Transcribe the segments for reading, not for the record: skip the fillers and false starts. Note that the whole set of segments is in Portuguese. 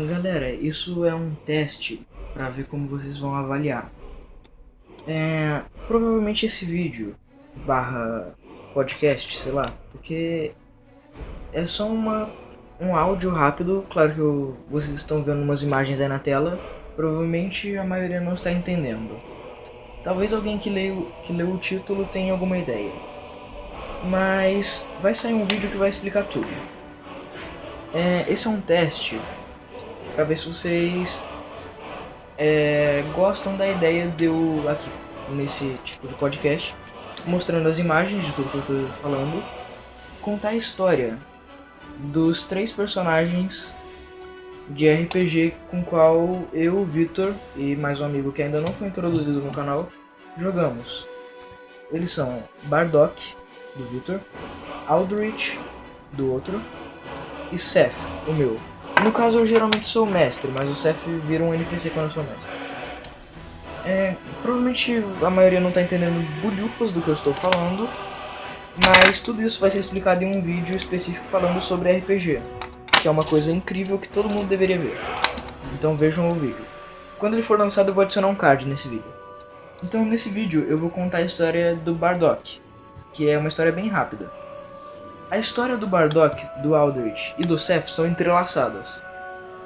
Galera, isso é um teste para ver como vocês vão avaliar. Provavelmente esse vídeo barra podcast, sei lá, porque é só um áudio rápido. Claro que vocês estão vendo umas imagens aí na tela, provavelmente a maioria não está entendendo. Talvez alguém que leu o título tenha alguma ideia, mas vai sair um vídeo que vai explicar tudo. Esse é um teste para ver se vocês gostam da ideia de eu aqui nesse tipo de podcast, mostrando as imagens de tudo que eu estou falando, contar a história dos 3 personagens de RPG com qual eu, Victor e mais um amigo que ainda não foi introduzido no canal jogamos. Eles são Bardock, do Victor, Aldrich, do outro, e Seth, o meu. No caso eu geralmente sou o mestre, mas o Seth vira um NPC quando eu sou mestre. Provavelmente a maioria não está entendendo bolhufas do que eu estou falando, mas tudo isso vai ser explicado em um vídeo específico falando sobre RPG, que é uma coisa incrível que todo mundo deveria ver. Então vejam o vídeo. Quando ele for lançado eu vou adicionar um card nesse vídeo. Então nesse vídeo eu vou contar a história do Bardock, que é uma história bem rápida. A história do Bardock, do Aldrich e do Seth são entrelaçadas.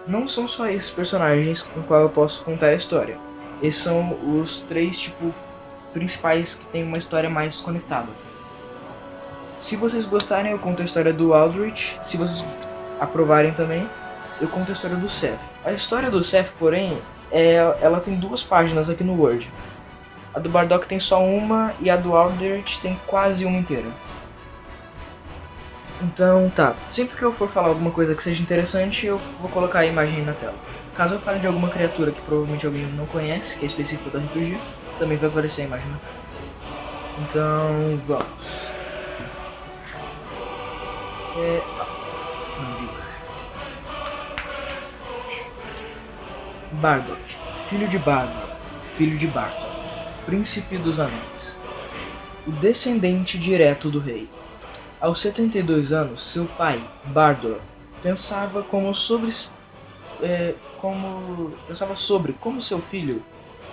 Não são só esses personagens com qual eu posso contar a história. Esses são os 3 principais que têm uma história mais conectada. Se vocês gostarem, eu conto a história do Aldrich. Se vocês aprovarem também, eu conto a história do Seth. A história do Seth, porém, ela tem 2 páginas aqui no Word. A do Bardock tem só uma e a do Aldrich tem quase uma inteira. Então tá, sempre que eu for falar alguma coisa que seja interessante, eu vou colocar a imagem aí na tela. Caso eu fale de alguma criatura que provavelmente alguém não conhece, que é específica do RPG, também vai aparecer a imagem na tela. Então, vamos. Não digo. Bardock, filho de Bardock, filho de Bartok, príncipe dos anões, o descendente direto do rei. Aos 72 anos, seu pai, Bardor, pensava sobre como seu filho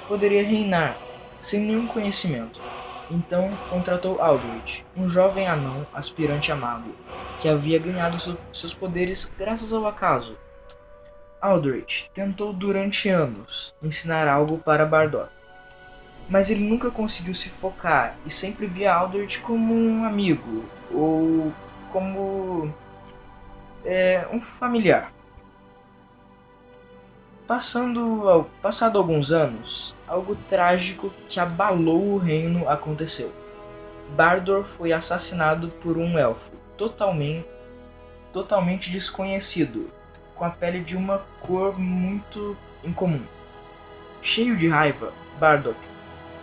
poderia reinar sem nenhum conhecimento. Então contratou Aldrich, um jovem anão aspirante a mago, que havia ganhado seus poderes graças ao acaso. Aldrich tentou durante anos ensinar algo para Bardock, mas ele nunca conseguiu se focar e sempre via Aldrich como um amigo ou como um familiar. Passado alguns anos, algo trágico que abalou o reino aconteceu. Bardor foi assassinado por um elfo totalmente desconhecido, com a pele de uma cor muito incomum. Cheio de raiva, Bardock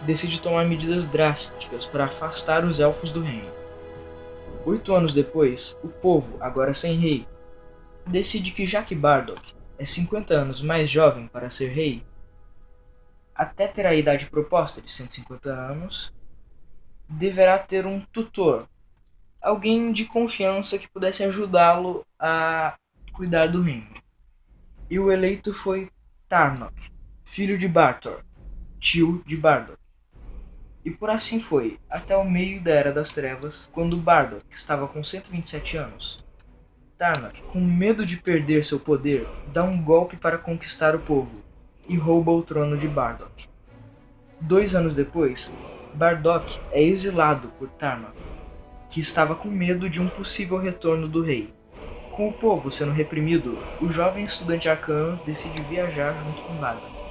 decide tomar medidas drásticas para afastar os elfos do reino. 8 anos depois, o povo, agora sem rei, decide que já que Bardock é 50 anos mais jovem para ser rei, até ter a idade proposta de 150 anos, deverá ter um tutor, alguém de confiança que pudesse ajudá-lo a cuidar do reino. E o eleito foi Tarnok, filho de Bartor, tio de Bardock. E por assim foi, até o meio da Era das Trevas, quando Bardock estava com 127 anos. Tarnok, com medo de perder seu poder, dá um golpe para conquistar o povo e rouba o trono de Bardock. 2 anos depois, Bardock é exilado por Tarnok, que estava com medo de um possível retorno do rei. Com o povo sendo reprimido, o jovem estudante arcano decide viajar junto com Bardock,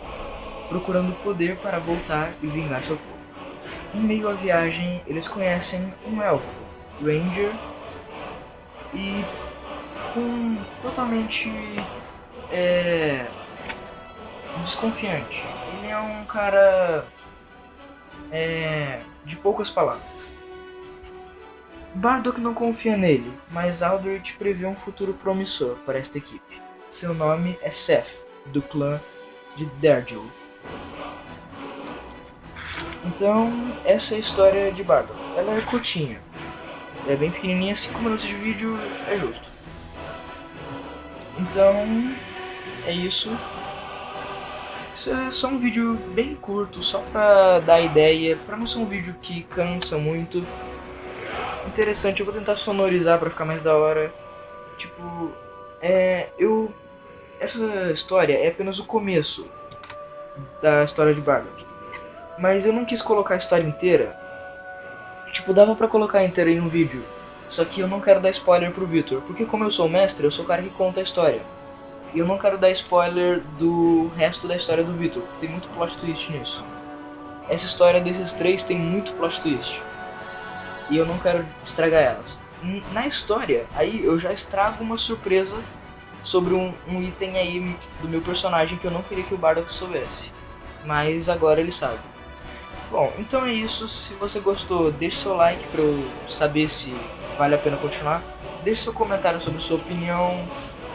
procurando poder para voltar e vingar seu povo. Em meio à viagem, eles conhecem um elfo, Ranger, e totalmente desconfiante. Ele é um cara de poucas palavras. Bardock não confia nele, mas Aldrich prevê um futuro promissor para esta equipe. Seu nome é Seth, do clã de Dergil. Então, essa é a história de Bardock. Ela é curtinha, é bem pequenininha, 5 minutos de vídeo é justo. Então, é isso. Isso é só um vídeo bem curto, só pra dar ideia, pra não ser um vídeo que cansa muito. Interessante, eu vou tentar sonorizar pra ficar mais da hora. Tipo, essa história é apenas o começo da história de Bardock. Mas eu não quis colocar a história inteira. Tipo, dava pra colocar inteira em um vídeo. Só que eu não quero dar spoiler pro Victor, porque como eu sou o mestre, eu sou o cara que conta a história. E eu não quero dar spoiler do resto da história do Victor, porque tem muito plot twist nisso. Essa história desses três tem muito plot twist. E eu não quero estragar elas. Na história, aí eu já estrago uma surpresa sobre um item aí do meu personagem que eu não queria que o Bardock soubesse. Mas agora ele sabe. Bom, então é isso. Se você gostou, deixe seu like pra eu saber se vale a pena continuar. Deixe seu comentário sobre sua opinião.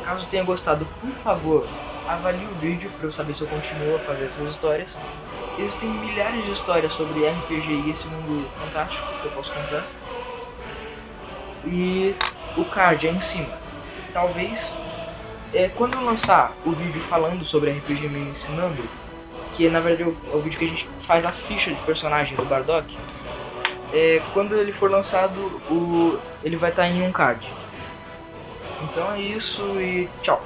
Caso tenha gostado, por favor, avalie o vídeo pra eu saber se eu continuo a fazer essas histórias. Existem milhares de histórias sobre RPG e esse mundo fantástico que eu posso contar. E o card é em cima. Talvez, quando eu lançar o vídeo falando sobre RPG me ensinando, que na verdade é o vídeo que a gente faz a ficha de personagem do Bardock, quando ele for lançado, ele vai estar em um card. Então é isso e tchau.